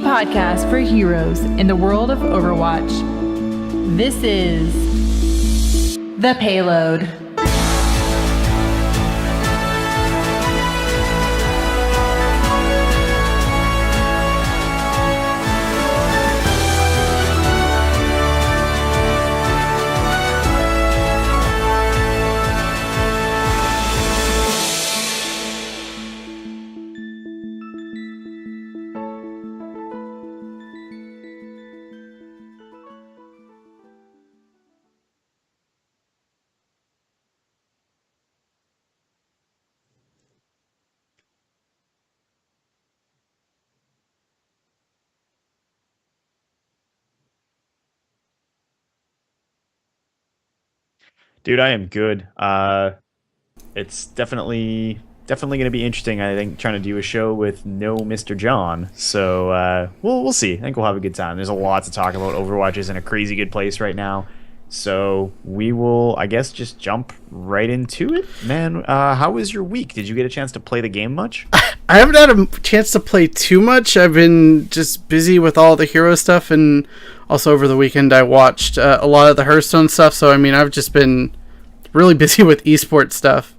podcast for heroes in the world of Overwatch. This is The Payload. Dude, I am good. It's definitely going to be interesting. I think trying to do a show with no Mr. John. So we'll see. I think we'll have a good time. There's a lot to talk about. Overwatch is in a crazy good place right now. So we will, I guess, just jump right into it. Man, how was your week? Did you get a chance to play the game much? I haven't had a chance to play too much. I've been just busy with all the hero stuff, and also over the weekend I watched a lot of the Hearthstone stuff. So, I mean, I've just been really busy with esports stuff.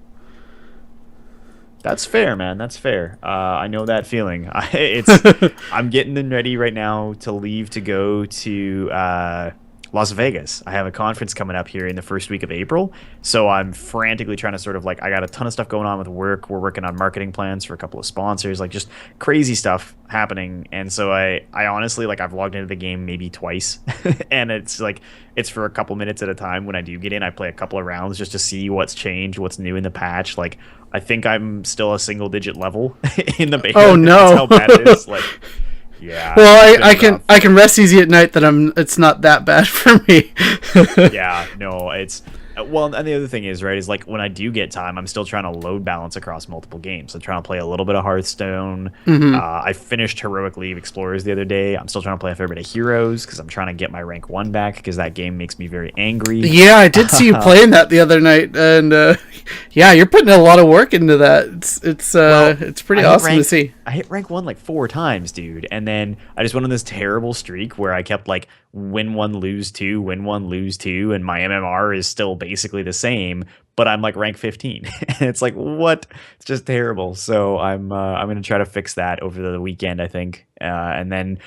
That's fair, man. That's fair. I know that feeling. I'm getting them ready right now to leave to go to Las Vegas. I have a conference coming up here in the first week of April, so I'm frantically trying to sort of I got a ton of stuff going on with work. We're working on marketing plans for a couple of sponsors, just crazy stuff happening. And so I honestly I've logged into the game maybe twice, and it's for a couple minutes at a time. When I do get in, I play a couple of rounds just to see what's changed, what's new in the patch. I think I'm still a single digit level in the beta. Oh no! That's how bad it is. Yeah. Well, I can rest easy at night that it's not that bad for me. Yeah, no, it's well, and the other thing is, right, is when I do get time, I'm still trying to load balance across multiple games. I'm trying to play a little bit of Hearthstone. Mm-hmm. I finished Heroic League Explorers the other day. I'm still trying to play a fair bit of Heroes because I'm trying to get my rank 1 back because that game makes me very angry. Yeah, I did see you playing that the other night, and yeah, you're putting a lot of work into that. It's pretty awesome to see. I hit rank 1 4 times, dude, and then I just went on this terrible streak where I kept win 1, lose 2, win 1, lose 2, and my MMR is still basically the same, but I'm rank 15. And it's what? It's just terrible. So I'm going to try to fix that over the weekend, I think, and then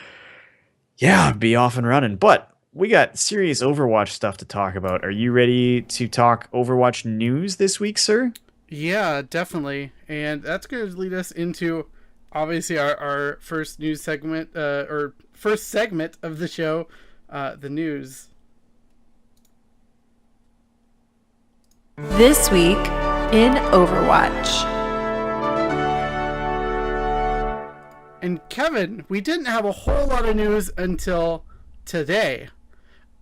be off and running. But we got serious Overwatch stuff to talk about. Are you ready to talk Overwatch news this week, sir? Yeah, definitely. And that's going to lead us into obviously our first news segment, or first segment of the show, the news. This week in Overwatch. And Kevin, we didn't have a whole lot of news until today.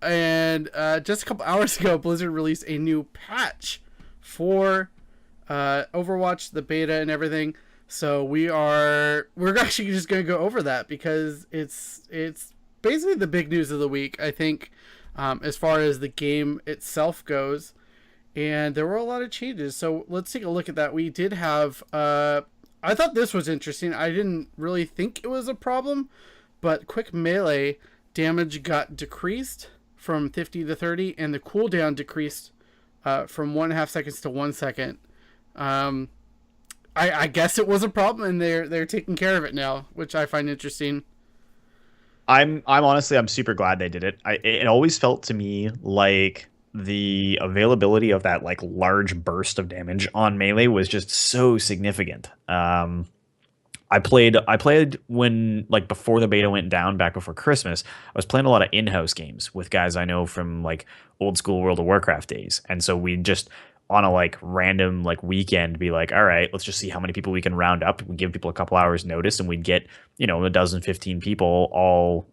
And just a couple hours ago, Blizzard released a new patch for Overwatch, the beta and everything. So we're actually just going to go over that because it's basically the big news of the week, I think, as far as the game itself goes. And there were a lot of changes. So let's take a look at that. We did have, I thought this was interesting. I didn't really think it was a problem, but quick melee damage got decreased from 50 to 30, and the cooldown decreased from 1.5 seconds to 1 second. I guess it was a problem, and they're taking care of it now, which I find interesting. I'm honestly, I'm super glad they did it. It always felt to me like the availability of that large burst of damage on melee was just so significant. I played when before the beta went down, back before Christmas. I was playing a lot of in-house games with guys I know from old school World of Warcraft days, and so we just on a random weekend be all right, let's just see how many people we can round up. We give people a couple hours notice, and we'd get a dozen, 15 people all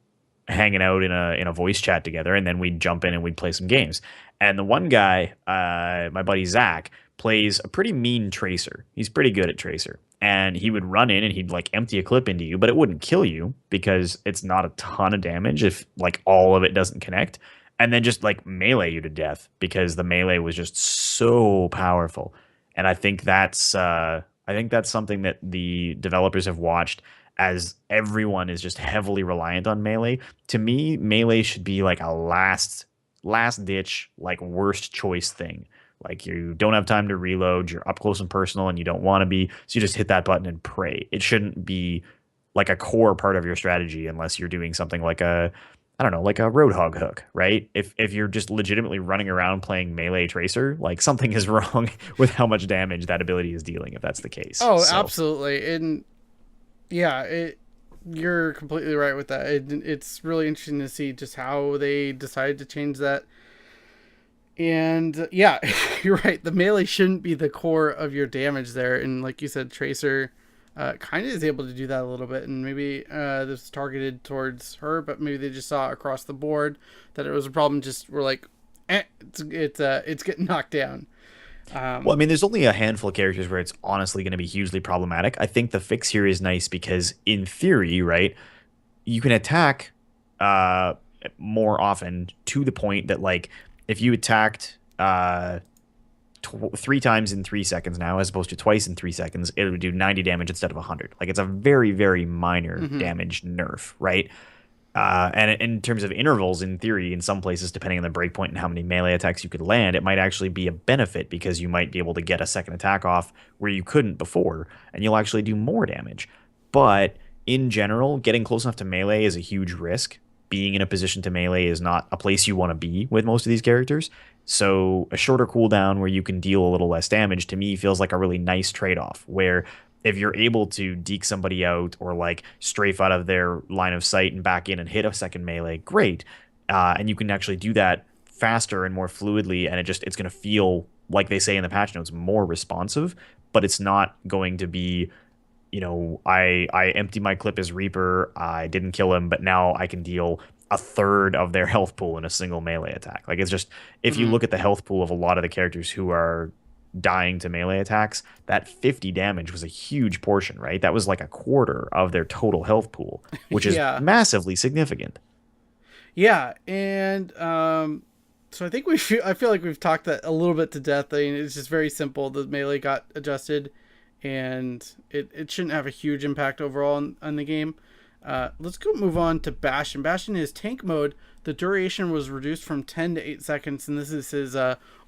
hanging out in a voice chat together, and then we'd jump in and we'd play some games. And the one guy, my buddy Zach, plays a pretty mean Tracer. He's pretty good at Tracer. And he would run in and he'd empty a clip into you, but it wouldn't kill you because it's not a ton of damage if all of it doesn't connect. And then just melee you to death because the melee was just so powerful. And I think that's something that the developers have watched as everyone is just heavily reliant on melee. To me, melee should be like a last ditch, like worst choice thing. Like you don't have time to reload, you're up close and personal and you don't want to be, so you just hit that button and pray. It shouldn't be like a core part of your strategy unless you're doing something like a, I don't know, like a Roadhog hook, right? If you're just legitimately running around playing melee tracer, like something is wrong with how much damage that ability is dealing if that's the case. Oh, So absolutely. And yeah, you're completely right with that. It's really interesting to see just how they decided to change that. And yeah, you're right. The melee shouldn't be the core of your damage there. And like you said, Tracer kind of is able to do that a little bit. And maybe this is targeted towards her, but maybe they just saw across the board that it was a problem. Just we're like, it's getting knocked down. well, I mean, there's only a handful of characters where it's honestly going to be hugely problematic. I think the fix here is nice because, in theory, right, you can attack uh, more often to the point that, like, if you attacked 3 times in 3 seconds now, as opposed to twice in 3 seconds, it would do 90 damage instead of 100. Like, it's a very, very minor damage nerf, right? And in terms of intervals, in theory, in some places, depending on the breakpoint and how many melee attacks you could land, it might actually be a benefit because you might be able to get a second attack off where you couldn't before, and you'll actually do more damage. But in general, getting close enough to melee is a huge risk. Being in a position to melee is not a place you want to be with most of these characters. So a shorter cooldown where you can deal a little less damage, to me, feels like a really nice trade-off, where if you're able to deke somebody out or like strafe out of their line of sight and back in and hit a second melee, great. And you can actually do that faster and more fluidly, and it's going to feel, like they say in the patch notes, more responsive, but it's not going to be, I empty my clip as Reaper, I didn't kill him, but now I can deal a third of their health pool in a single melee attack. Like, it's just, if you look at the health pool of a lot of the characters who are dying to melee attacks, that 50 damage was a huge portion, right? That was like a quarter of their total health pool, which is Yeah. massively significant. Yeah, and so I feel like we've talked that a little bit to death. I mean, it's just very simple. The melee got adjusted, and it shouldn't have a huge impact overall on the game. Let's go move on to Bastion. Bastion is tank mode. The duration was reduced from 10 to 8 seconds, and this is his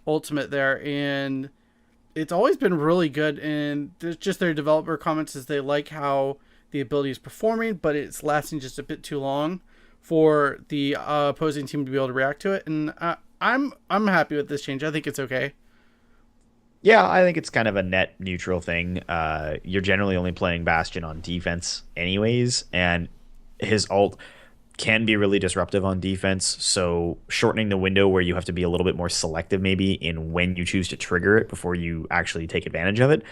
ultimate there. And it's always been really good. And there's just their developer comments is they like how the ability is performing, but it's lasting just a bit too long for the opposing team to be able to react to it. And I'm happy with this change. I think it's okay. Yeah, I think it's kind of a net neutral thing. You're generally only playing Bastion on defense anyways, and his ult can be really disruptive on defense, so shortening the window where you have to be a little bit more selective maybe in when you choose to trigger it before you actually take advantage of it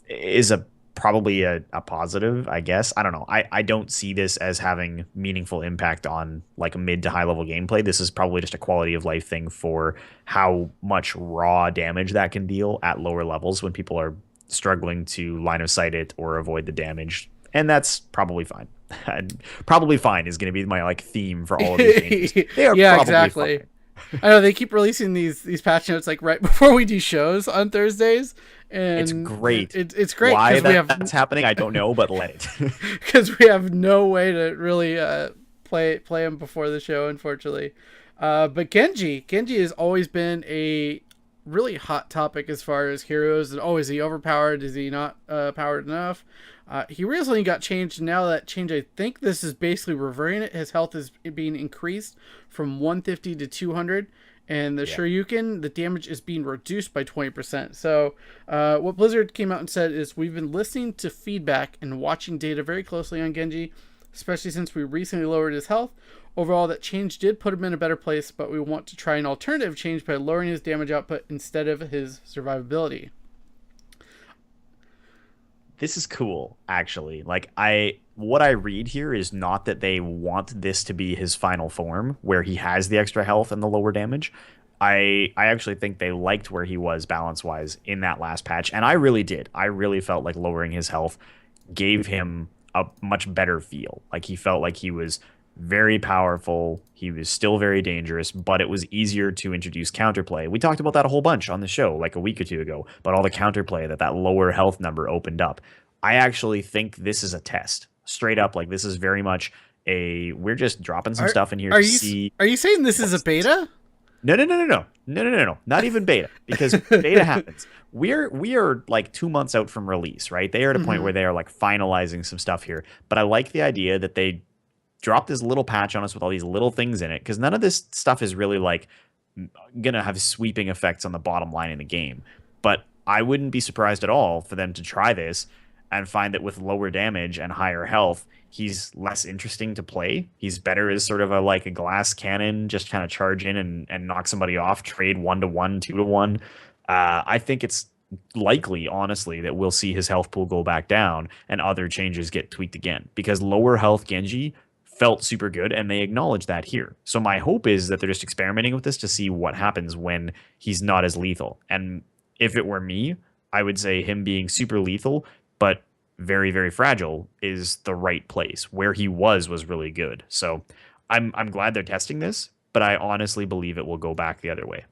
is probably a positive, I guess. I don't know. I don't see this as having meaningful impact on like mid to high level gameplay. This is probably just a quality of life thing for how much raw damage that can deal at lower levels when people are struggling to line of sight it or avoid the damage. And that's probably fine. And probably fine is going to be my like theme for all of these changes. They are Yeah, probably exactly. fine. I know they keep releasing these patch notes like right before we do shows on Thursdays, and It's great. It's great Why because that's happening, I don't know, but let it. because we have no way to really play them before the show, unfortunately. But Genji has always been a really hot topic as far as heroes. And is he overpowered? Is he not powered enough? He recently got changed. And now that change, I think this is basically reverting it. His health is being increased from 150 to 200. And the Shoryuken, the damage is being reduced by 20%. So what Blizzard came out and said is, we've been listening to feedback and watching data very closely on Genji, especially since we recently lowered his health. Overall, that change did put him in a better place, but we want to try an alternative change by lowering his damage output instead of his survivability. This is cool, actually. Like, what I read here is not that they want this to be his final form, where he has the extra health and the lower damage. I actually think they liked where he was balance-wise in that last patch, and I really did. I really felt like lowering his health gave him a much better feel. Like, he felt like he was very powerful. He was still very dangerous, but it was easier to introduce counterplay. We talked about that a whole bunch on the show like a week or two ago, but all the counterplay that lower health number opened up. I actually think this is a test. straight up. Like this is very much we're just dropping some Are, stuff in here are to you see. are you saying this is a beta? No. Not even beta, because beta happens. We are like 2 months out from release, right? They are at a point Mm-hmm. where they are like finalizing some stuff here. But I like the idea that they drop this little patch on us with all these little things in it, because none of this stuff is really like gonna have sweeping effects on the bottom line in the game. But I wouldn't be surprised at all for them to try this and find that with lower damage and higher health, he's less interesting to play. He's better as sort of a glass cannon, just kind of charge in and knock somebody off, trade 1-to-1, 2-to-1. I think it's likely, honestly, that we'll see his health pool go back down and other changes get tweaked again, because lower health Genji felt super good, and they acknowledge that here. So my hope is that they're just experimenting with this to see what happens when he's not as lethal. And if it were me, I would say him being super lethal but very, very fragile is the right place. Where he was really good. So I'm glad they're testing this, but I honestly believe it will go back the other way.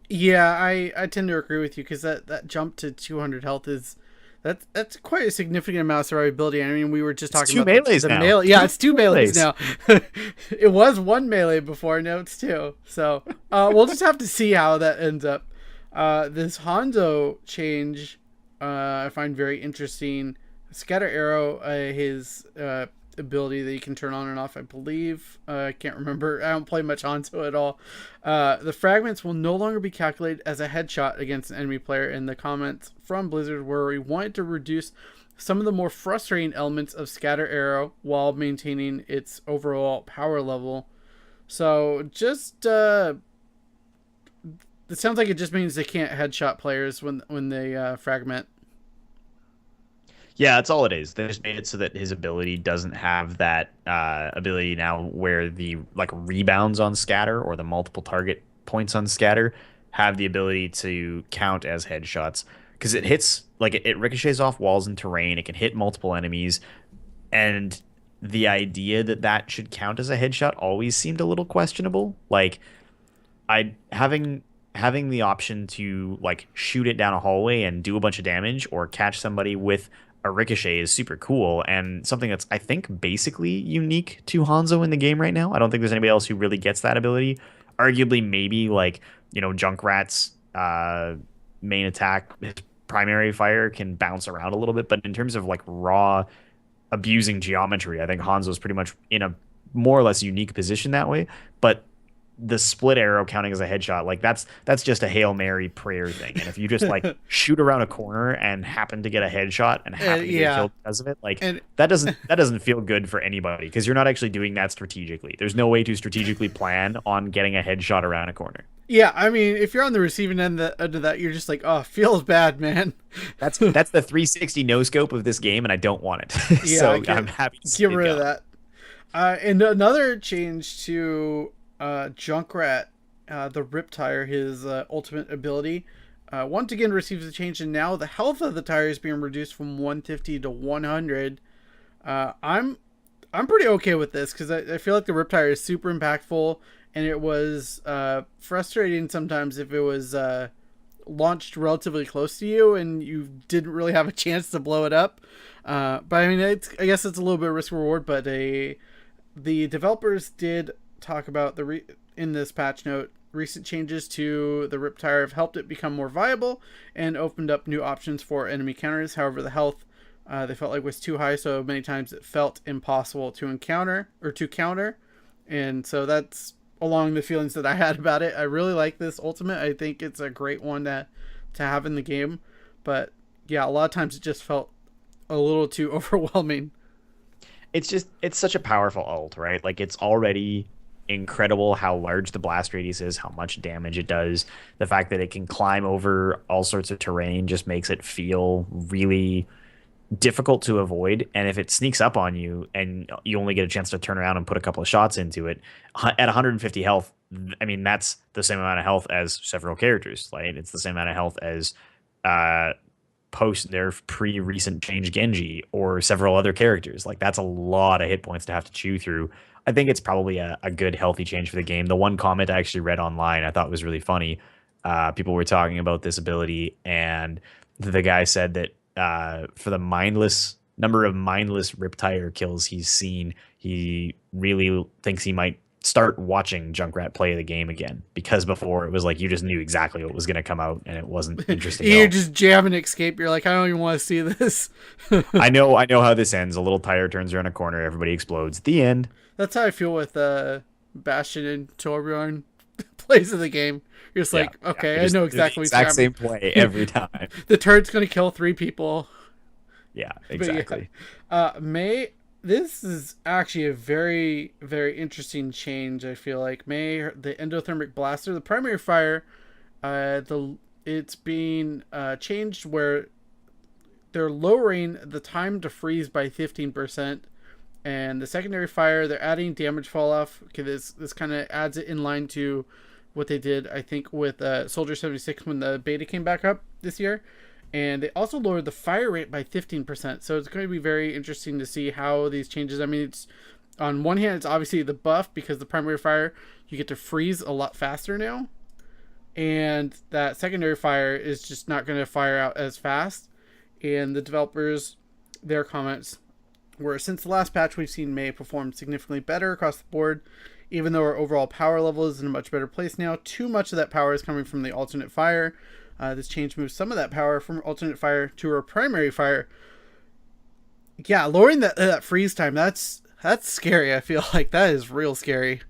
Yeah, I tend to agree with you, because that jump to 200 health is that's quite a significant amount of survivability. I mean, we were just talking two about melees the now. melee. Yeah, it's two melees now. It was one melee before, now it's two. So we'll just have to see how that ends up. This Hanzo change I find very interesting. Scatter arrow, his ability that you can turn on and off, I believe. I can't remember. I don't play much Hanzo at all. The fragments will no longer be calculated as a headshot against an enemy player. In the comments from Blizzard, where we wanted to reduce some of the more frustrating elements of scatter arrow while maintaining its overall power level. So just it sounds like it just means they can't headshot players when they fragment. Yeah, that's all it is. They just made it so that his ability doesn't have that ability now where the rebounds on scatter or the multiple target points on scatter have the ability to count as headshots, because it hits it ricochets off walls and terrain. It can hit multiple enemies, and the idea that that should count as a headshot always seemed a little questionable. I having the option to shoot it down a hallway and do a bunch of damage, or catch somebody with a ricochet, is super cool, and something that's, I think, basically unique to Hanzo in the game right now. I don't think there's anybody else who really gets that ability. Arguably, maybe Junkrat's main attack, his primary fire can bounce around a little bit, but in terms of raw abusing geometry, I think Hanzo's pretty much in a more or less unique position that way. But the split arrow counting as a headshot, that's just a Hail Mary prayer thing. And if you just shoot around a corner and happen to get a headshot and happen to get killed because of it, that doesn't feel good for anybody, because you're not actually doing that strategically. There's no way to strategically plan on getting a headshot around a corner. Yeah, I mean, if you're on the receiving end of that, you're just like, oh, feels bad, man. That's the 360 no scope of this game, and I don't want it. Yeah, so I'm happy to get rid of that. And another change to Junkrat, the Riptire, his ultimate ability, once again receives a change, and now the health of the tire is being reduced from 150 to 100. I'm pretty okay with this, because I feel like the Riptire is super impactful, and it was frustrating sometimes if it was launched relatively close to you and you didn't really have a chance to blow it up. But I mean, I guess it's a little bit of risk reward, but the developers did talk about in this patch note, recent changes to the Riptire have helped it become more viable and opened up new options for enemy counters. However, the health they felt like was too high, so many times it felt impossible to encounter or to counter. And so that's along the feelings that I had about it. I really like this ultimate. I think it's a great one to have in the game. But yeah, a lot of times it just felt a little too overwhelming. It's such a powerful ult, right? It's already incredible how large the blast radius is, how much damage it does. The fact that it can climb over all sorts of terrain just makes it feel really difficult to avoid. And if it sneaks up on you and you only get a chance to turn around and put a couple of shots into it at 150 health, I mean, that's the same amount of health as several characters, right? It's the same amount of health as post nerf pre-recent change Genji or several other characters. That's a lot of hit points to have to chew through. I think it's probably a good healthy change for the game. The one comment I actually read online I thought was really funny. People were talking about this ability, and the guy said that for the mindless number of mindless Riptire kills he's seen, he really thinks he might start watching Junkrat play the game again, because before it was like you just knew exactly what was going to come out and it wasn't interesting at You're all. just jamming escape. You're like, I don't even want to see this. I know how this ends. A little tire turns around a corner, everybody explodes. The end. That's how I feel with Bastion and Torbjorn plays of the game. You're just like, okay, I know exactly the exact same play every time. The turd's gonna kill 3 people. Yeah, exactly. Mei, this is actually a very, very interesting change. I feel like Mei, the endothermic blaster, the primary fire, it's being changed where they're lowering the time to freeze by 15%, and the secondary fire they're adding damage fall off. Okay, this kind of adds it in line to what they did, I think, with Soldier 76 when the beta came back up this year. And they also lowered the fire rate by 15%. So it's going to be very interesting to see how these changes. I mean, it's on one hand, it's obviously the buff because the primary fire, you get to freeze a lot faster now. And that secondary fire is just not going to fire out as fast. And the developers, their comments were, since the last patch, we've seen Mei perform significantly better across the board. Even though our overall power level is in a much better place now, too much of that power is coming from the alternate fire. This change moves some of that power from alternate fire to her primary fire. Yeah, lowering that freeze time, that's scary. I feel like that is real scary.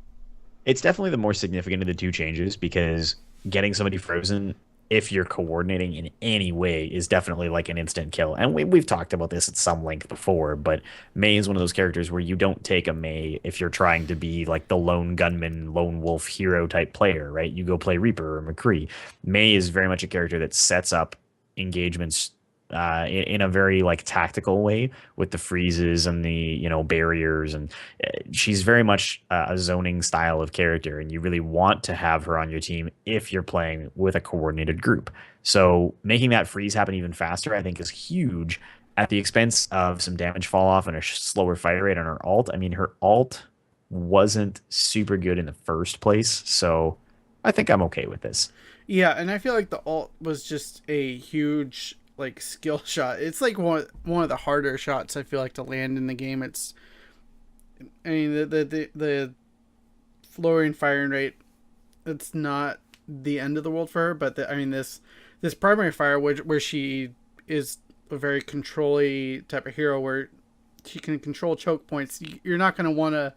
It's definitely the more significant of the two changes, because getting somebody frozen, if you're coordinating in any way, is definitely like an instant kill. And we've talked about this at some length before, but Mei is one of those characters where you don't take a Mei if you're trying to be like the lone gunman, lone wolf hero type player, right? You go play Reaper or McCree. Mei is very much a character that sets up engagements in a very like tactical way with the freezes and the barriers, and she's very much a zoning style of character, and you really want to have her on your team if you're playing with a coordinated group. So making that freeze happen even faster, I think, is huge, at the expense of some damage fall off and a slower fire rate on her alt. I mean, her alt wasn't super good in the first place, so I think I'm okay with this. Yeah, and I feel like the alt was just a huge like skill shot. It's like one of the harder shots I feel like to land in the game. I mean, the lowering firing rate, it's not the end of the world for her, but I mean this primary fire where she is a very control-y type of hero where she can control choke points. You're not going to want to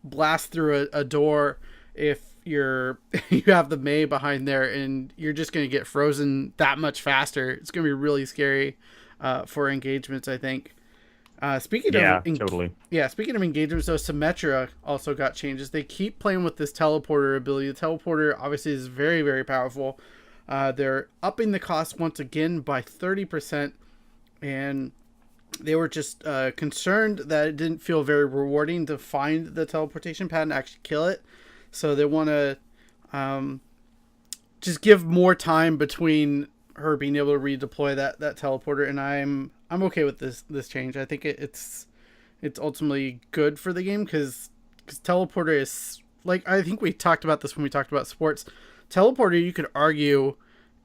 blast through a door if you have the Mei behind there, and you're just going to get frozen that much faster. It's going to be really scary for engagements, I think. Speaking of engagements, though, Symmetra also got changes. They keep playing with this teleporter ability. The teleporter obviously is very, very powerful. They're upping the cost once again by 30%, and they were just concerned that it didn't feel very rewarding to find the teleportation pad and actually kill it. So they want to just give more time between her being able to redeploy that teleporter, and I'm okay with this change. I think it's ultimately good for the game because teleporter is, like, I think we talked about this when we talked about sports. Teleporter, you could argue,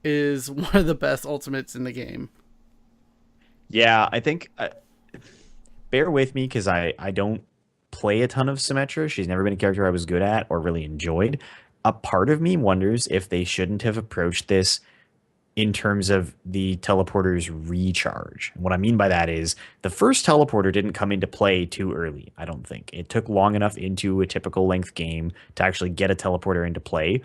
is one of the best ultimates in the game. Yeah, I think bear with me because I don't play a ton of Symmetra. She's never been a character I was good at or really enjoyed. A part of me wonders if they shouldn't have approached this in terms of the teleporter's recharge. And what I mean by that is the first teleporter didn't come into play too early, I don't think. It took long enough into a typical length game to actually get a teleporter into play.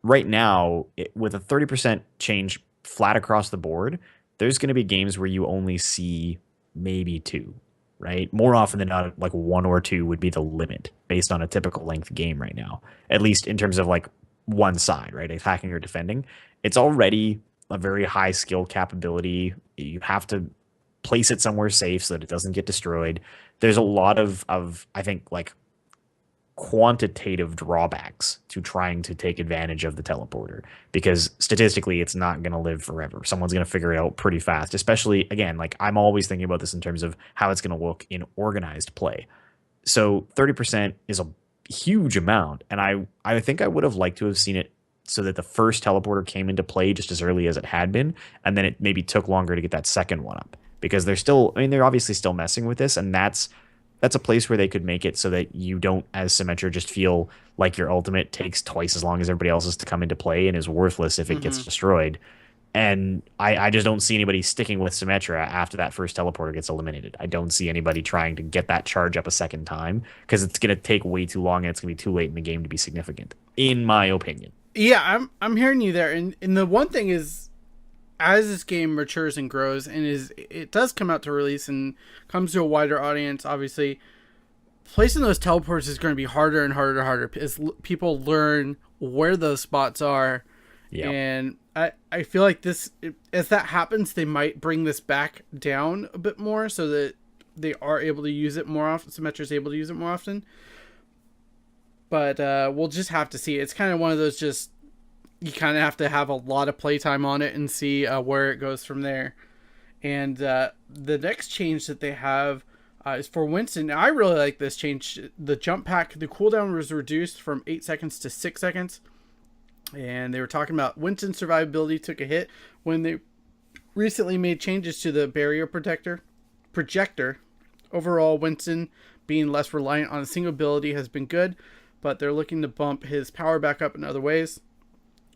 Right now, with a 30% change flat across the board, there's going to be games where you only see maybe 2. Right? More often than not, like 1 or 2 would be the limit based on a typical length game right now, at least in terms of like one side, right? Attacking or defending. It's already a very high skill capability. You have to place it somewhere safe so that it doesn't get destroyed. There's a lot of I think, like, quantitative drawbacks to trying to take advantage of the teleporter, because statistically it's not going to live forever. Someone's going to figure it out pretty fast, especially, again, like, I'm always thinking about this in terms of how it's going to look in organized play. So 30% is a huge amount, and I think I would have liked to have seen it so that the first teleporter came into play just as early as it had been, and then it maybe took longer to get that second one up. because they're obviously still messing with this, and that's a place where they could make it so that you don't, as Symmetra, just feel like your ultimate takes twice as long as everybody else's to come into play and is worthless if it gets destroyed. And I just don't see anybody sticking with Symmetra after that first teleporter gets eliminated. I don't see anybody trying to get that charge up a second time because it's going to take way too long and it's going to be too late in the game to be significant, in my opinion. Yeah, I'm hearing you there. And the one thing is, as this game matures and grows and it does come out to release and comes to a wider audience, obviously, placing those teleports is going to be harder and harder and harder as people learn where those spots are. Yep. And I feel like as that happens, they might bring this back down a bit more so that they are able to use it more often. Symmetra is able to use it more often. But we'll just have to see. It's kind of one of those just, you kind of have to have a lot of playtime on it and see where it goes from there. And the next change that they have is for Winston. Now, I really like this change. The jump pack, the cooldown was reduced from 8 seconds to 6 seconds. And they were talking about Winston's survivability took a hit when they recently made changes to the barrier projector. Overall, Winston being less reliant on a single ability has been good, but they're looking to bump his power back up in other ways.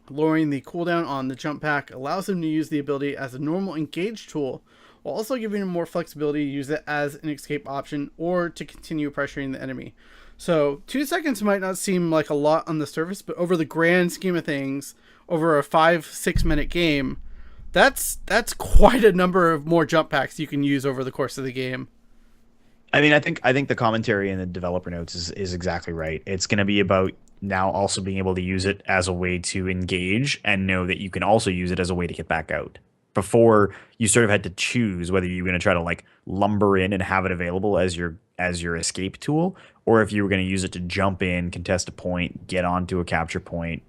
Lowering the cooldown on the jump pack allows him to use the ability as a normal engage tool, while also giving him more flexibility to use it as an escape option or to continue pressuring the enemy. So 2 seconds might not seem like a lot on the surface, but over the grand scheme of things, over a 5-6 minute game, that's quite a number of more jump packs you can use over the course of the game. I mean, I think the commentary in the developer notes is exactly right. It's going to be about now also being able to use it as a way to engage and know that you can also use it as a way to get back out. Before, you sort of had to choose whether you were going to try to like lumber in and have it available as your escape tool, or if you were going to use it to jump in, contest a point, get onto a capture point,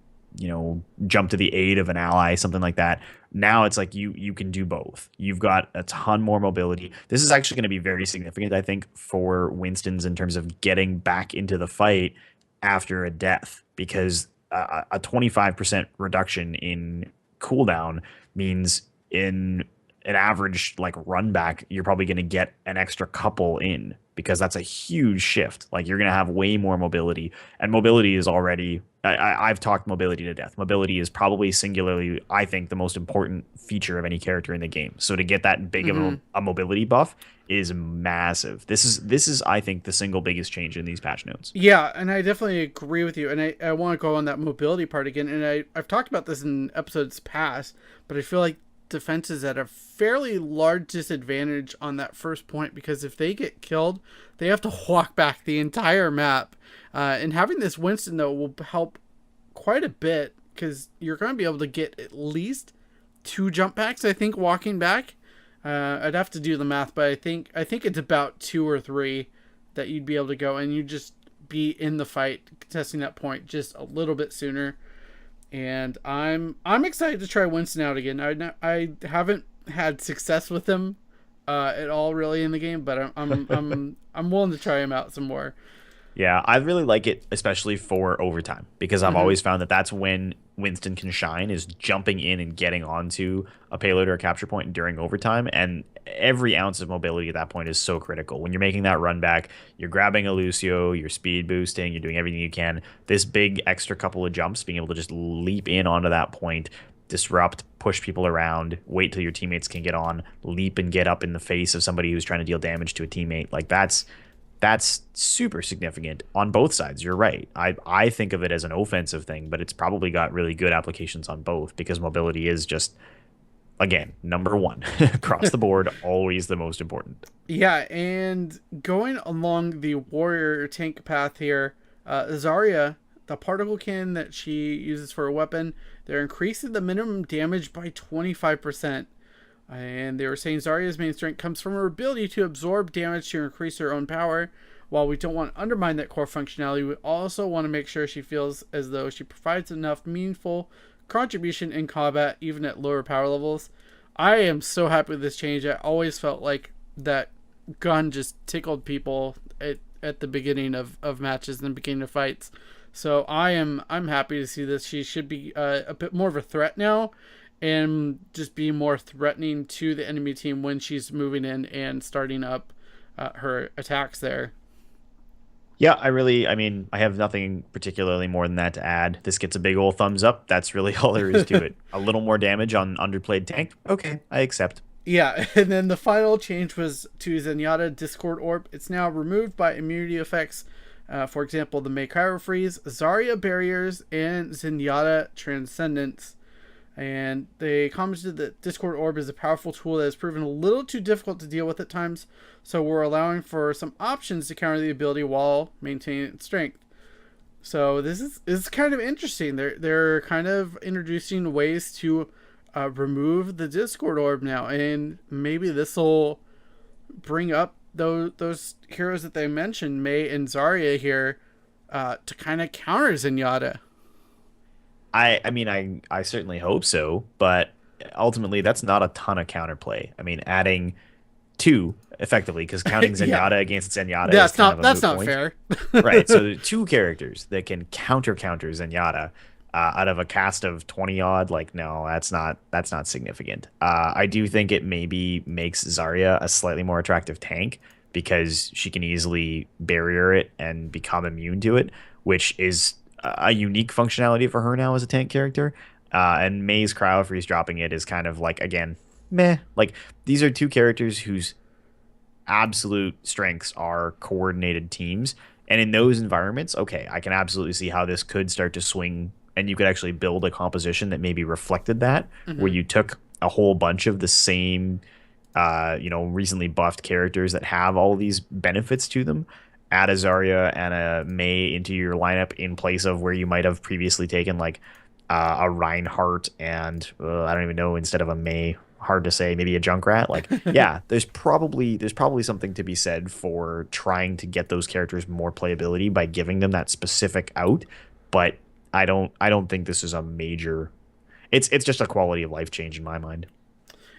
jump to the aid of an ally, something like that. Now it's like you can do both. You've got a ton more mobility. This is actually going to be very significant, I think, for Winston's in terms of getting back into the fight after a death, because a 25% reduction in cooldown means in an average like run back, you're probably going to get an extra couple in, because that's a huge shift. Like, you're going to have way more mobility, and mobility is already, I've talked mobility to death. Mobility is probably singularly, I think, the most important feature of any character in the game. So to get that big of a mobility buff is massive. This is, I think, the single biggest change in these patch notes. Yeah, and I definitely agree with you. And I want to go on that mobility part again. And I've talked about this in episodes past, but I feel like defense is at a fairly large disadvantage on that first point, because if they get killed, they have to walk back the entire map. And having this Winston, though, will help quite a bit, because you're going to be able to get at least 2 jump packs, I think, walking back. I'd have to do the math, but I think it's about 2 or 3 that you'd be able to go, and you just be in the fight, contesting that point just a little bit sooner. And I'm excited to try Winston out again. I haven't had success with him at all really in the game, but I'm willing to try him out some more. Yeah, I really like it, especially for overtime, because I've always found that that's when Winston can shine, is jumping in and getting onto a payload or a capture point during overtime. And every ounce of mobility at that point is so critical. When you're making that run back, you're grabbing a Lucio, you're speed boosting, you're doing everything you can. This big extra couple of jumps, being able to just leap in onto that point, disrupt, push people around, wait till your teammates can get on, leap and get up in the face of somebody who's trying to deal damage to a teammate. Like, that's super significant on both sides. You're right. I think of it as an offensive thing, but it's probably got really good applications on both, because mobility is just, again, number one across the board, always the most important. Yeah, and going along the warrior tank path here, Zarya, the particle cannon that she uses for a weapon, they're increasing the minimum damage by 25%. And they were saying Zarya's main strength comes from her ability to absorb damage to increase her own power. While we don't want to undermine that core functionality, we also want to make sure she feels as though she provides enough meaningful contribution in combat, even at lower power levels. I am so happy with this change. I always felt like that gun just tickled people at the beginning of matches and the beginning of fights. So I'm happy to see this. She should be a bit more of a threat now. and just be more threatening to the enemy team when she's moving in and starting up her attacks there. Yeah, I mean, I have nothing particularly more than that to add. This gets a big old thumbs up. That's really all there is to it. A little more damage on underplayed tank. Okay, I accept. Yeah, and then the final change was to Zenyatta Discord Orb. It's now removed by immunity effects. For example, the Mei Cryo Freeze, Zarya Barriers, and Zenyatta Transcendence. And they commented that Discord Orb is a powerful tool that has proven a little too difficult to deal with at times, so we're allowing for some options to counter the ability while maintaining its strength. So this is kind of interesting. They're kind of introducing ways to remove the Discord Orb now, and maybe this will bring up those heroes that they mentioned, Mei and Zarya here, to kind of counter Zenyatta. I mean, I certainly hope so, but ultimately that's not a ton of counterplay. I mean, adding two effectively, because counting Zenyatta against Zenyatta is kind of a that's moot not point. fair. Right, so two characters that can counter Zenyatta out of a cast of 20 odd, like, no, that's not significant. I do think it maybe makes Zarya a slightly more attractive tank because she can easily barrier it and become immune to it, which is a unique functionality for her now as a tank character. And Mei's Cryo Freeze dropping it is kind of like, again, meh. Like, these are two characters whose absolute strengths are coordinated teams. And in those environments, okay, I can absolutely see how this could start to swing, and you could actually build a composition that maybe reflected that, where you took a whole bunch of the same, recently buffed characters that have all these benefits to them, add a Zarya and a Mei into your lineup in place of where you might have previously taken like a Reinhardt and I don't even know, instead of a Mei, hard to say, maybe a Junkrat. Like, yeah, there's probably something to be said for trying to get those characters more playability by giving them that specific out. But I don't think this is a major. It's just a quality of life change in my mind.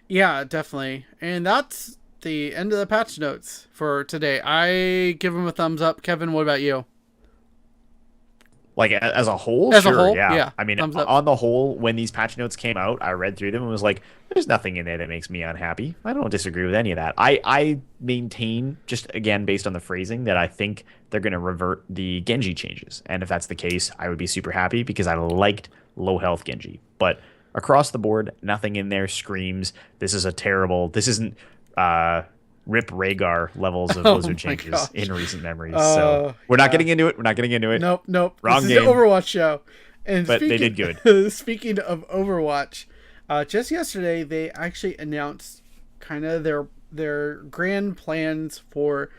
Yeah, definitely. And that's the end of the patch notes for today. I give them a thumbs up. Kevin, what about you? Like, as a whole, As sure, a whole, yeah. I mean, thumbs up. on the whole, when these patch notes came out, I read through them and was like, there's nothing in there that makes me unhappy. I don't disagree with any of that. I maintain, just again, based on the phrasing, that I think they're going to revert the Genji changes. And if that's the case, I would be super happy because I liked low health Genji. But across the board, nothing in there screams, this isn't Rip Rhaegar levels of Blizzard changes gosh. in recent memories. So we're not getting into it. Nope. Wrong this game. is an Overwatch show. And But they did good. Speaking of Overwatch, just yesterday they actually announced kind of their grand plans for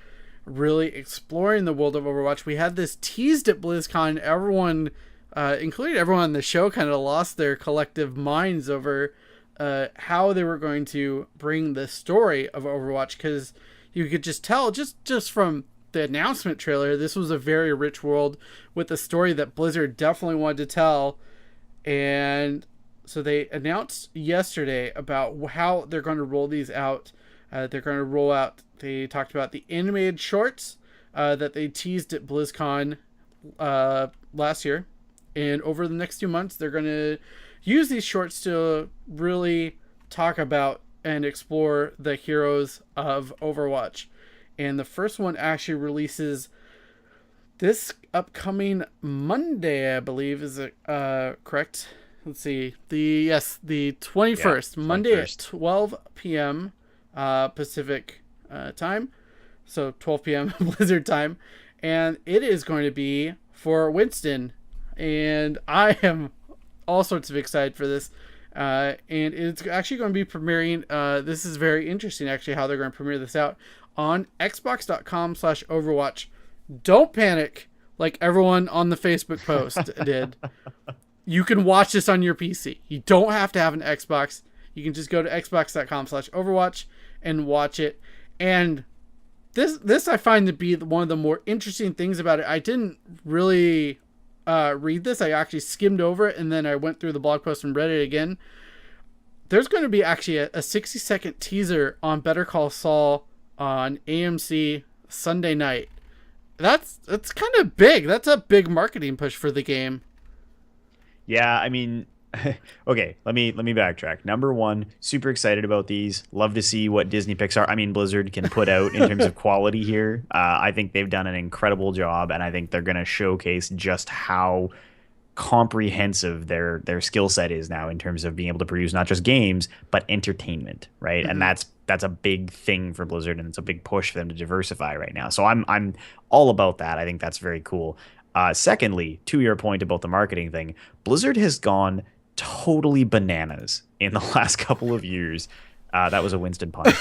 really exploring the world of Overwatch. We had this teased at BlizzCon. Everyone, including everyone on the show, kind of lost their collective minds over how they were going to bring the story of Overwatch, because you could just tell just from the announcement trailer, this was a very rich world with a story that Blizzard definitely wanted to tell. And so they announced yesterday about how they're going to roll these out. They talked about the animated shorts that they teased at BlizzCon last year, and over the next 2 months they're going to use these shorts to really talk about and explore the heroes of Overwatch. And the first one actually releases this upcoming Monday, I believe. Is it correct? Let's see. The 21st. Monday 21st. at 12 p.m. Pacific time. So 12 p.m. Blizzard time. And it is going to be for Winston. And I am all sorts of excited for this, and it's actually going to be premiering. This is very interesting, actually, how they're going to premiere this out on xbox.com/Overwatch. Don't panic like everyone on the Facebook post did. You can watch this on your PC. You don't have to have an Xbox. You can just go to xbox.com/Overwatch and watch it. And this I find to be one of the more interesting things about it. I didn't really read this. I actually skimmed over it, and then I went through the blog post and read it again. There's going to be actually a 60-second teaser on Better Call Saul on AMC Sunday night. That's kind of big. That's a big marketing push for the game. Yeah, I mean, Okay, let me backtrack. Number one, super excited about these. Love to see what Disney Pixar, I mean Blizzard can put out in terms of quality here. I think they've done an incredible job, and I think they're going to showcase just how comprehensive their skill set is now in terms of being able to produce not just games but entertainment, right? And that's a big thing for Blizzard, and it's a big push for them to diversify right now. So I'm all about that. I think that's very cool. Secondly, to your point about the marketing thing, Blizzard has gone totally bananas in the last couple of years. That was a Winston pun.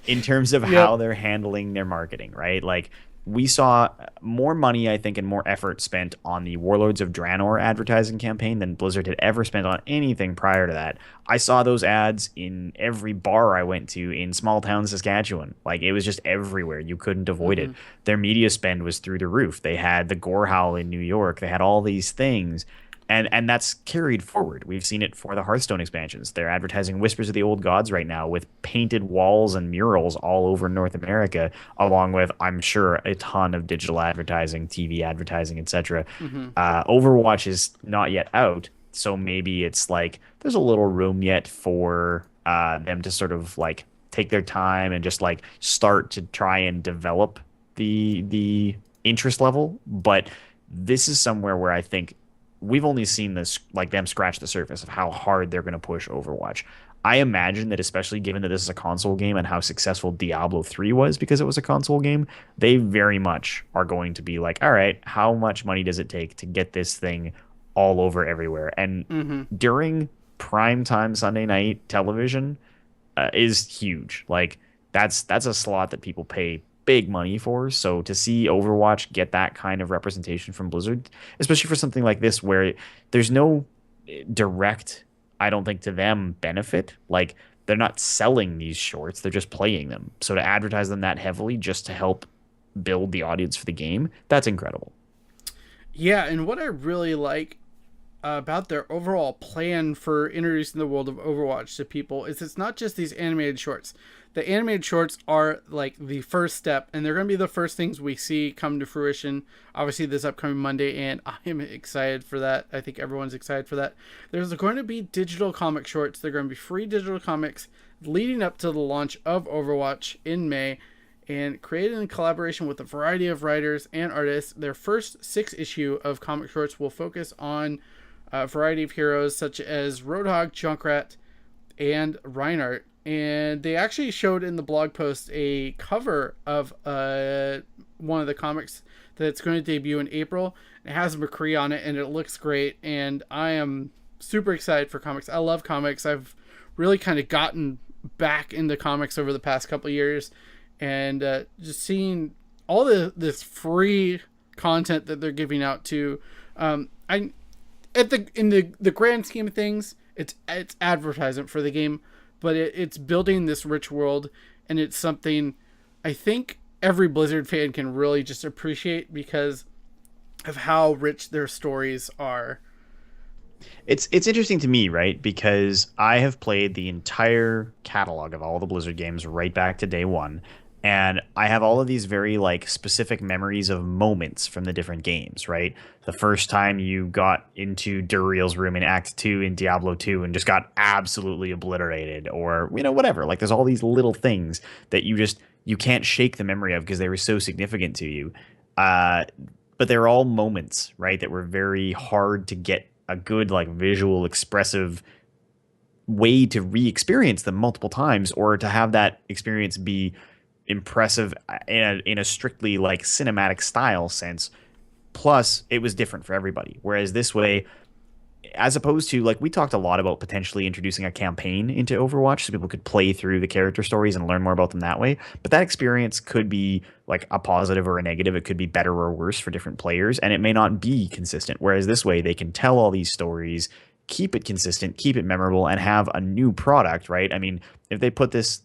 In terms of how they're handling their marketing, right? Like we saw more money, I think, and more effort spent on the Warlords of Draenor advertising campaign than Blizzard had ever spent on anything prior to that. I saw those ads in every bar I went to in small town Saskatchewan. Like it was just everywhere. You couldn't avoid it. Their media spend was through the roof. They had the Gore Howl in New York. They had all these things. And that's carried forward. We've seen it for the Hearthstone expansions. They're advertising Whispers of the Old Gods right now with painted walls and murals all over North America, along with, I'm sure, a ton of digital advertising, TV advertising, etc. Overwatch is not yet out, so maybe it's like there's a little room yet for them to sort of like take their time and just like start to try and develop the interest level. But this is somewhere where I think we've only seen this, like them scratch the surface of how hard they're going to push Overwatch. I imagine that, especially given that this is a console game and how successful Diablo 3 was because it was a console game, they very much are going to be like, all right, how much money does it take to get this thing all over everywhere? And during primetime Sunday night television is huge. Like that's a slot that people pay big money for. So to see Overwatch get that kind of representation from Blizzard, especially for something like this where there's no direct, I don't think, to them benefit. Like they're not selling these shorts, they're just playing them. So to advertise them that heavily just to help build the audience for the game, that's incredible. Yeah, and what I really like about their overall plan for introducing the world of Overwatch to people is it's not just these animated shorts. The animated shorts are like the first step, and they're going to be the first things we see come to fruition, obviously this upcoming Monday, and I am excited for that. I think everyone's excited for that. There's going to be digital comic shorts. They're going to be free digital comics leading up to the launch of Overwatch in May, and created in collaboration with a variety of writers and artists. Their first 6 issue of comic shorts will focus on a variety of heroes such as Roadhog, Junkrat, and Reinhardt. And they actually showed in the blog post a cover of one of the comics that's going to debut in April. It has McCree on it, and it looks great. And I am super excited for comics. I love comics. I've really kind of gotten back into comics over the past couple of years. And just seeing all this free content that they're giving out to, in the grand scheme of things, it's advertisement for the game, but it's building this rich world, and it's something I think every Blizzard fan can really just appreciate because of how rich their stories are. It's interesting to me, right? Because I have played the entire catalog of all the Blizzard games right back to day one. And I have all of these very like specific memories of moments from the different games, right? The first time you got into Duriel's room in Act 2 in Diablo 2 and just got absolutely obliterated, or, you know, whatever. Like there's all these little things that you can't shake the memory of because they were so significant to you. But they're all moments, right? That were very hard to get a good like visual expressive way to re-experience them multiple times, or to have that experience be impressive in a strictly like cinematic style sense. Plus it was different for everybody, whereas this way, as opposed to, like, we talked a lot about potentially introducing a campaign into Overwatch so people could play through the character stories and learn more about them that way, but that experience could be like a positive or a negative. It could be better or worse for different players, and it may not be consistent, whereas this way they can tell all these stories, keep it consistent, keep it memorable, and have a new product, right? I mean, if they put this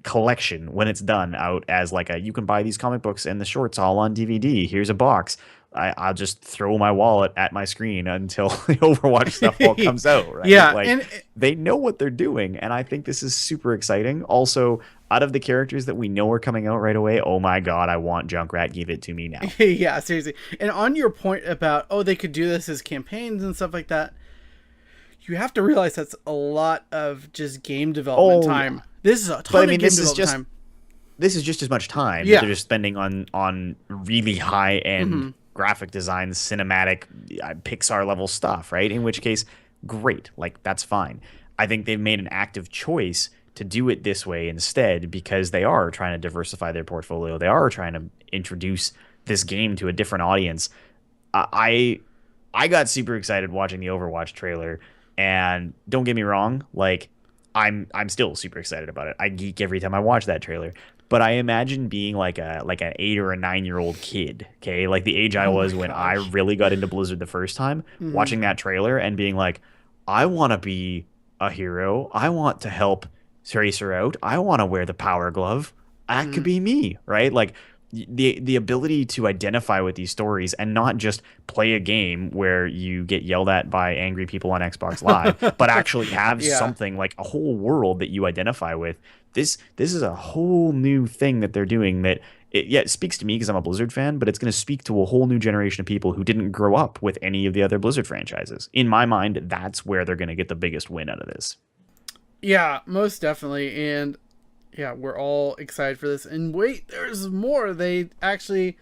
collection when it's done out as like you can buy these comic books and the shorts all on DVD, here's a box, I'll just throw my wallet at my screen until the Overwatch stuff all comes out, right? Yeah, like, and they know what they're doing, and I think this is super exciting. Also, out of the characters that we know are coming out right away, oh my god, I want Junkrat, give it to me now. Yeah, seriously. And on your point about, they could do this as campaigns and stuff like that, you have to realize that's a lot of just game development Oh yeah, time. This is a but I ton of mean, game development time. this is just as much time that Yeah. they're just spending on really high end Mm-hmm. graphic design, cinematic, Pixar level stuff, right? In which case, great, like that's fine. I think they've made an active choice to do it this way instead because they are trying to diversify their portfolio. They are trying to introduce this game to a different audience. I I got super excited watching the Overwatch trailer, and don't get me wrong, like I'm still super excited about it. I geek every time I watch that trailer. But I imagine being like an 8 or 9 year old kid, okay, like the age I Oh my was when I gosh. really got into Blizzard the first time, Mm-hmm. watching that trailer and being like, I want to be a hero. I want to help Tracer out. I want to wear the power glove. That could Mm-hmm. be me, right? Like the ability to identify with these stories and not just play a game where you get yelled at by angry people on Xbox Live, but actually have Yeah. something like a whole world that you identify with. This is a whole new thing that they're doing that it speaks to me because I'm a Blizzard fan, but it's going to speak to a whole new generation of people who didn't grow up with any of the other Blizzard franchises. In my mind, that's where they're going to get the biggest win out of this. Yeah, most definitely. And yeah, we're all excited for this. And wait, there's more. They actually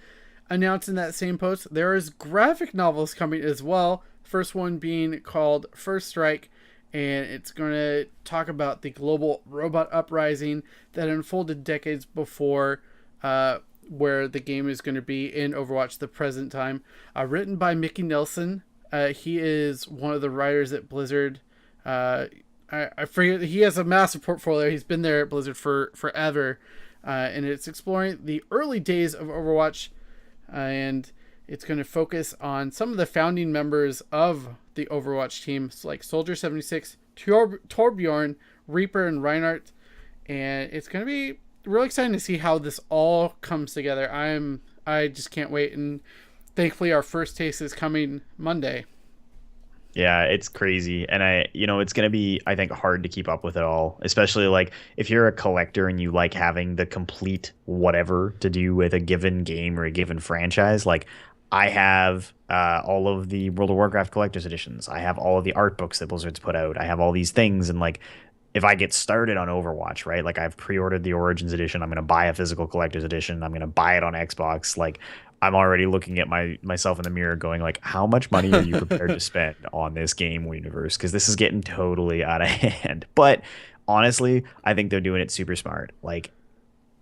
announced in that same post there is graphic novels coming as well. First one being called First Strike, and it's going to talk about the global robot uprising that unfolded decades before, where the game is going to be in Overwatch the present time. Written by Mickey Nelson. He is one of the writers at Blizzard. I forget, he has a massive portfolio. He's been there at Blizzard for forever, and it's exploring the early days of Overwatch, and it's going to focus on some of the founding members of the Overwatch team, so like Soldier 76, Torbjorn, Reaper, and Reinhardt, and it's going to be really exciting to see how this all comes together. I just can't wait, and thankfully our first taste is coming Monday. Yeah, it's crazy. And it's going to be, I think, hard to keep up with it all, especially like if you're a collector and you like having the complete whatever to do with a given game or a given franchise. Like I have all of the World of Warcraft collector's editions. I have all of the art books that Blizzard's put out. I have all these things. And like, if I get started on Overwatch, right? Like I've pre-ordered the Origins edition. I'm going to buy a physical collector's edition. I'm going to buy it on Xbox. Like I'm already looking at myself in the mirror going like, how much money are you prepared to spend on this game universe? Because this is getting totally out of hand. But honestly, I think they're doing it super smart. Like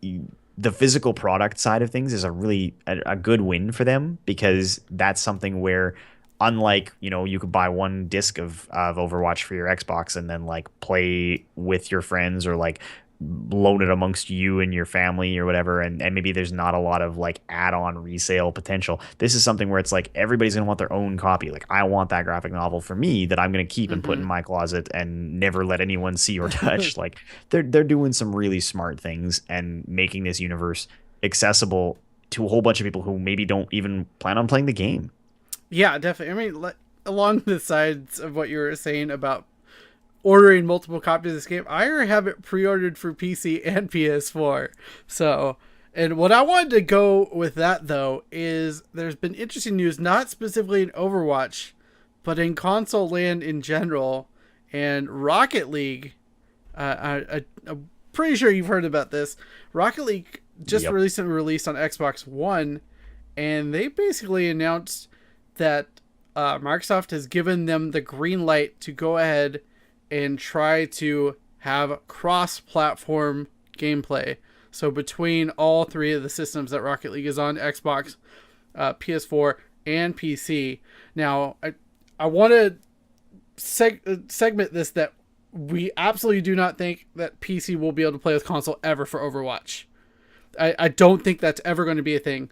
the physical product side of things is a good win for them because that's something where unlike you could buy one disc of Overwatch for your Xbox and then like play with your friends or like loan it amongst you and your family or whatever, and maybe there's not a lot of like add-on resale potential. This is something where it's like everybody's gonna want their own copy. Like I want that graphic novel for me that I'm gonna keep and put in Mm-hmm. my closet and never let anyone see or touch. Like they're doing some really smart things and making this universe accessible to a whole bunch of people who maybe don't even plan on playing the game. Yeah, definitely. I mean, along the sides of what you were saying about ordering multiple copies of this game, I already have it pre-ordered for PC and PS4. So, and what I wanted to go with that though is there's been interesting news, not specifically in Overwatch, but in console land in general, and Rocket League. I'm pretty sure you've heard about this. Rocket League just Yep. recently released on Xbox One, and they basically announced that Microsoft has given them the green light to go ahead and try to have cross-platform gameplay. So between all three of the systems that Rocket League is on, Xbox, PS4, and PC. Now, I want to segment this that we absolutely do not think that PC will be able to play with console ever for Overwatch. I don't think that's ever going to be a thing.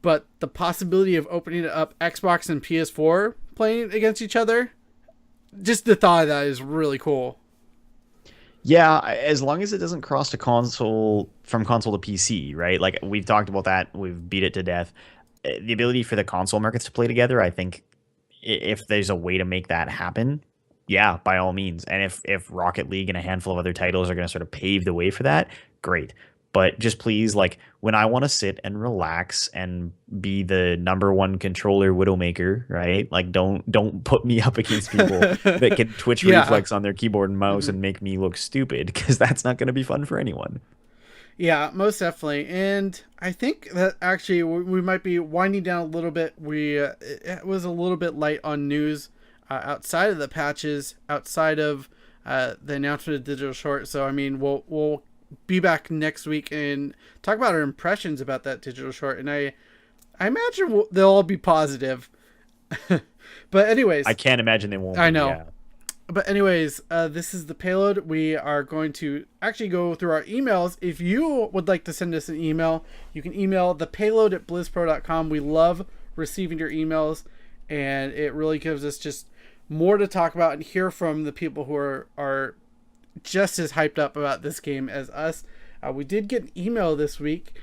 But the possibility of opening up Xbox and PS4 playing against each other, just the thought of that is really cool. Yeah, as long as it doesn't cross to console from console to PC, right? Like we've talked about that, we've beat it to death. The ability for the console markets to play together, I think if there's a way to make that happen, yeah, by all means. And if Rocket League and a handful of other titles are going to sort of pave the way for that, great. But just please, like, when I want to sit and relax and be the number one controller Widowmaker, right? Like, don't put me up against people that can twitch Yeah. reflex on their keyboard and mouse Mhm. and make me look stupid, because that's not going to be fun for anyone. Yeah, most definitely. And I think that actually we might be winding down a little bit. It was a little bit light on news outside of the patches, outside of the announcement of Digital Short. So I mean, we'll be back next week and talk about our impressions about that Digital Short. And I imagine they'll all be positive. But I anyways, can't imagine they won't I be. know. Yeah. But anyways, this is the payload. We are going to actually go through our emails. If you would like to send us an email, you can email thepayload@blizzpro.com. We love receiving your emails, and it really gives us just more to talk about and hear from the people who are just as hyped up about this game as us. We did get an email this week.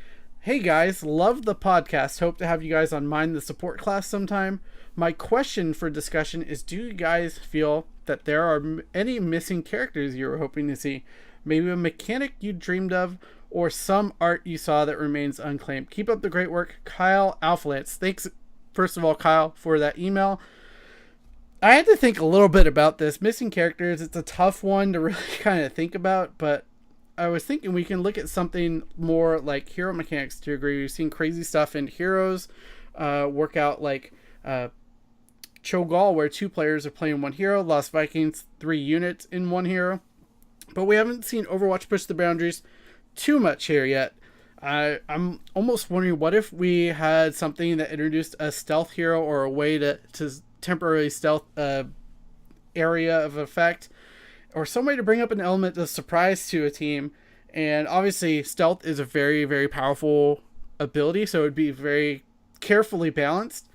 Hey guys, love the podcast. Hope to have you guys on Mind the Support class sometime. My question for discussion is, do you guys feel that there are any missing characters you were hoping to see? Maybe a mechanic you dreamed of, or some art you saw that remains unclaimed? Keep up the great work, Kyle Alphalance. Thanks, first of all, Kyle, for that email. I had to think a little bit about this. Missing characters, it's a tough one to really kind of think about, but I was thinking we can look at something more like hero mechanics to agree. We've seen crazy stuff in Heroes work out, like Cho'Gall, where 2 players are playing 1 hero, Lost Vikings, 3 units in 1 hero. But we haven't seen Overwatch push the boundaries too much here yet. I'm almost wondering, what if we had something that introduced a stealth hero, or a way to temporarily stealth area of effect, or some way to bring up an element of surprise to a team. And obviously stealth is a very, very powerful ability, so it would be very carefully balanced,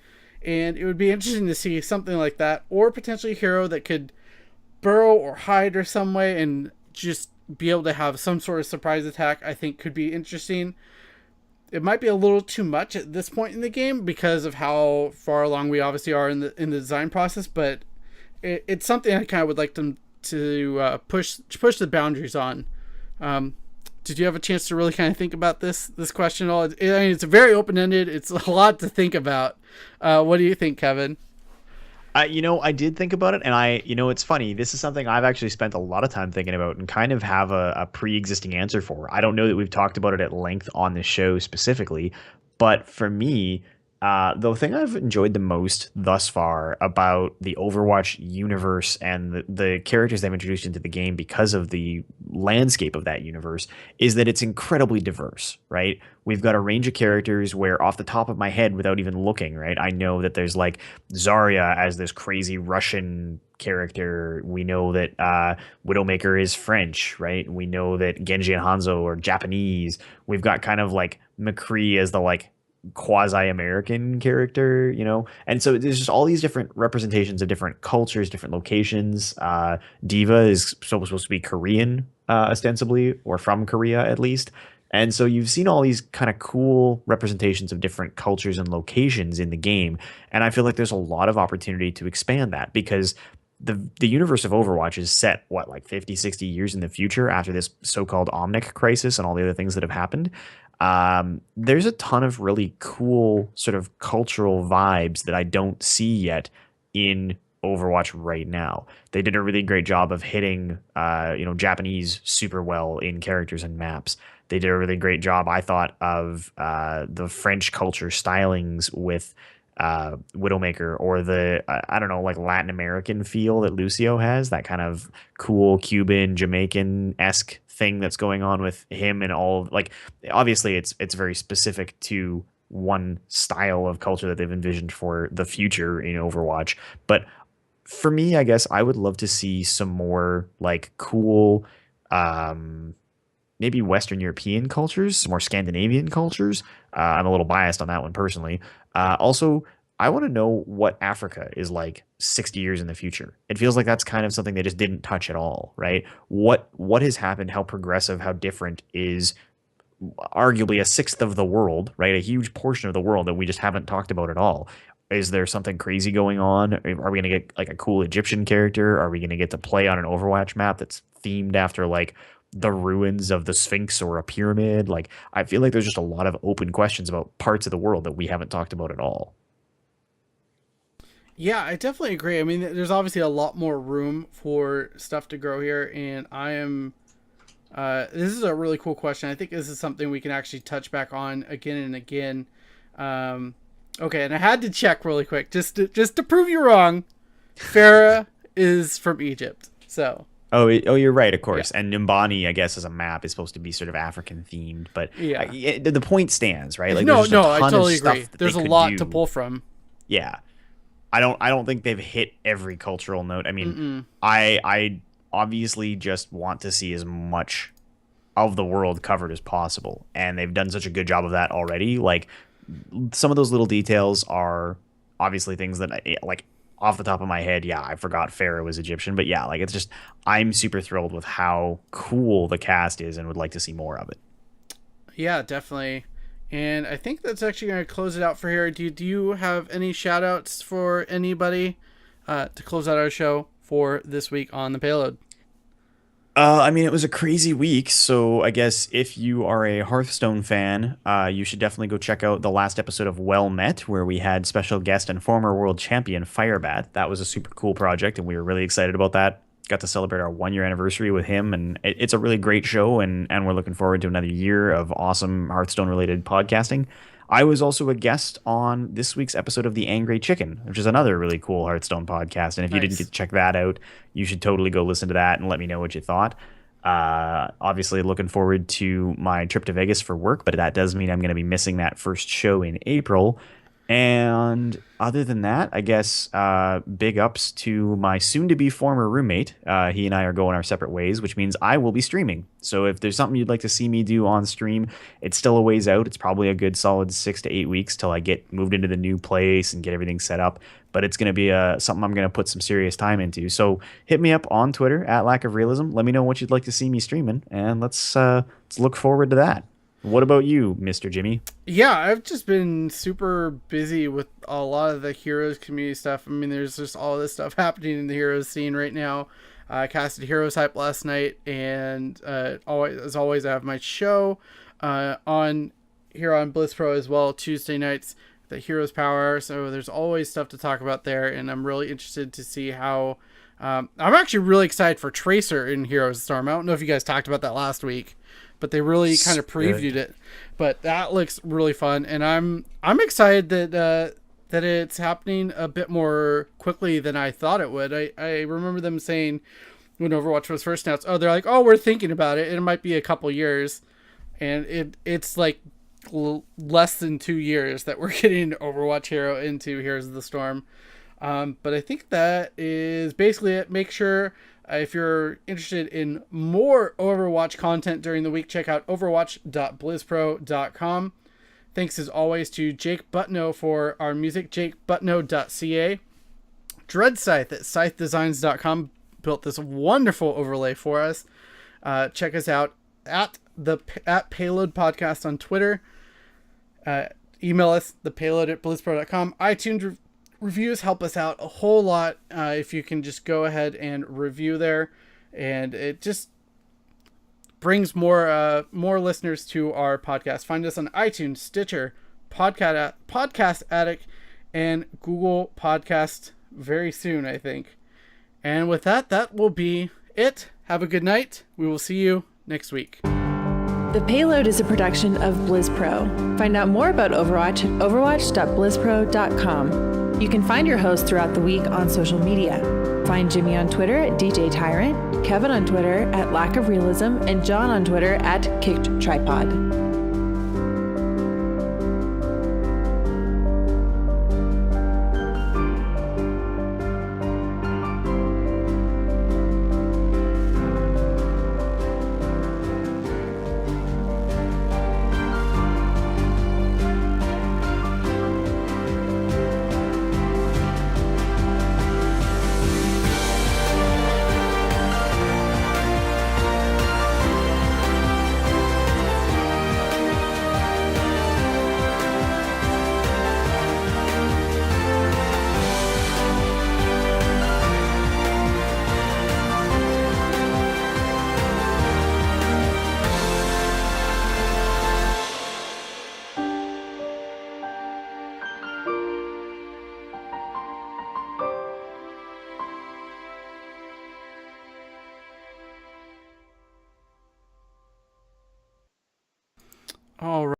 and it would be interesting to see something like that, or potentially a hero that could burrow or hide or some way and just be able to have some sort of surprise attack. I think could be interesting. It might be a little too much at this point in the game because of how far along we obviously are in the design process, but it's something I kind of would like them to push the boundaries on. Did you have a chance to really kind of think about this question at all? I mean, it's very open-ended. It's a lot to think about. What do you think, Kevin? I did think about it, and it's funny. This is something I've actually spent a lot of time thinking about and kind of have a pre-existing answer for. I don't know that we've talked about it at length on this show specifically, but for me, the thing I've enjoyed the most thus far about the Overwatch universe and the characters they've introduced into the game because of the landscape of that universe is that it's incredibly diverse, right? We've got a range of characters where, off the top of my head, without even looking, right, I know that there's like Zarya as this crazy Russian character. We know that Widowmaker is French, right? We know that Genji and Hanzo are Japanese. We've got kind of like McCree as the like quasi-American character, and so there's just all these different representations of different cultures, different locations. Diva is supposed to be Korean, ostensibly, or from Korea at least. And so you've seen all these kind of cool representations of different cultures and locations in the game, and I feel like there's a lot of opportunity to expand that, because the universe of Overwatch is set, what, like 50, 60 years in the future after this so-called Omnic crisis and all the other things that have happened. There's a ton of really cool sort of cultural vibes that I don't see yet in Overwatch right now. They did a really great job of hitting, Japanese super well in characters and maps. They did a really great job, I thought, of the French culture stylings with Widowmaker, or the I don't know, like Latin American feel that Lucio has, that kind of cool Cuban Jamaican-esque thing that's going on with him, and all, like, obviously it's very specific to one style of culture that they've envisioned for the future in Overwatch. But for me, I guess I would love to see some more like cool maybe Western European cultures, some more Scandinavian cultures. I'm a little biased on that one personally. Also, I want to know what Africa is like 60 years in the future. It feels like that's kind of something they just didn't touch at all, right? What has happened? How progressive? How different is arguably a sixth of the world, right? A huge portion of the world that we just haven't talked about at all. Is there something crazy going on? Are we going to get like a cool Egyptian character? Are we going to get to play on an Overwatch map that's themed after like the ruins of the Sphinx or a pyramid. Like, I feel like there's just a lot of open questions about parts of the world that we haven't talked about at all. Yeah, I definitely agree. I mean, there's obviously a lot more room for stuff to grow here, and I am. This is a really cool question. I think this is something we can actually touch back on again and again. Okay, and I had to check really quick just to prove you wrong. Farah is from Egypt, so. Oh, you're right, of course. Yeah. And Nimbani, I guess, as a map is supposed to be sort of African themed, but yeah, the point stands, right? Like, no, I totally agree. There's a lot to pull from. Yeah. I don't think they've hit every cultural note. I mean, I obviously just want to see as much of the world covered as possible, and they've done such a good job of that already. Like, some of those little details are obviously things that like off the top of my head, I forgot Pharaoh was Egyptian, but yeah, like, it's just, I'm super thrilled with how cool the cast is and would like to see more of it. Yeah, definitely. And I think that's actually going to close it out for here. Do you have any shout outs for anybody to close out our show for this week on The Payload? I mean, it was a crazy week, so I guess if you are a Hearthstone fan, you should definitely go check out the last episode of Well Met, where we had special guest and former world champion Firebat. That was a super cool project, and we were really excited about that. Got to celebrate our 1-year anniversary with him, and it's a really great show, and we're looking forward to another year of awesome Hearthstone-related podcasting. I was also a guest on this week's episode of The Angry Chicken, which is another really cool Hearthstone podcast. And if you didn't get to check that out, you should totally go listen to that and let me know what you thought. Obviously, looking forward to my trip to Vegas for work, but that does mean I'm going to be missing that first show in April. And other than that, I guess big ups to my soon-to-be former roommate. He and I are going our separate ways, which means I will be streaming. So if there's something you'd like to see me do on stream, it's still a ways out. It's probably a good solid 6 to 8 weeks till I get moved into the new place and get everything set up. But it's going to be something I'm going to put some serious time into. So hit me up on Twitter at Lack of Realism. Let me know what you'd like to see me streaming, and let's look forward to that. What about you, Mr. Jimmy? Yeah, I've just been super busy with a lot of the Heroes community stuff. I mean, there's just all this stuff happening in the Heroes scene right now. I casted Heroes Hype last night, and as always, I have my show on here on Bliss Pro as well, Tuesday nights, the Heroes Power. So there's always stuff to talk about there, and I'm really interested to see how... I'm actually really excited for Tracer in Heroes Storm. I don't know if you guys talked about that last week, but they really kind of previewed it. But that looks really fun, and I'm excited that it's happening a bit more quickly than I thought it would. I remember them saying when Overwatch was first announced, they're like, we're thinking about it, and it might be a couple years, and it's like less than 2 years that we're getting Overwatch Hero into Heroes of the Storm. But I think that is basically it. Make sure if you're interested in more Overwatch content during the week, check out overwatch.blizzpro.com. Thanks as always to Jake Buttineau for our music, jakebutineau.ca. Dread Scythe at scythedesigns.com built this wonderful overlay for us. Check us out at Payload Podcast on Twitter. Email us, thepayload@blizzpro.com. iTunes reviews help us out a whole lot if you can just go ahead and review there, and it just brings more listeners to our podcast. Find us on iTunes, Stitcher, Podcast Addict, and Google Podcast very soon, I think. And with that will be it. Have a good night. We will see you next week. The Payload is a production of BlizzPro. Find out more about Overwatch at overwatch.blizzpro.com. You can find your host throughout the week on social media. Find Jimmy on Twitter at DJ Tyrant, Kevin on Twitter at Lack of Realism, and John on Twitter at Kicked Tripod. All right.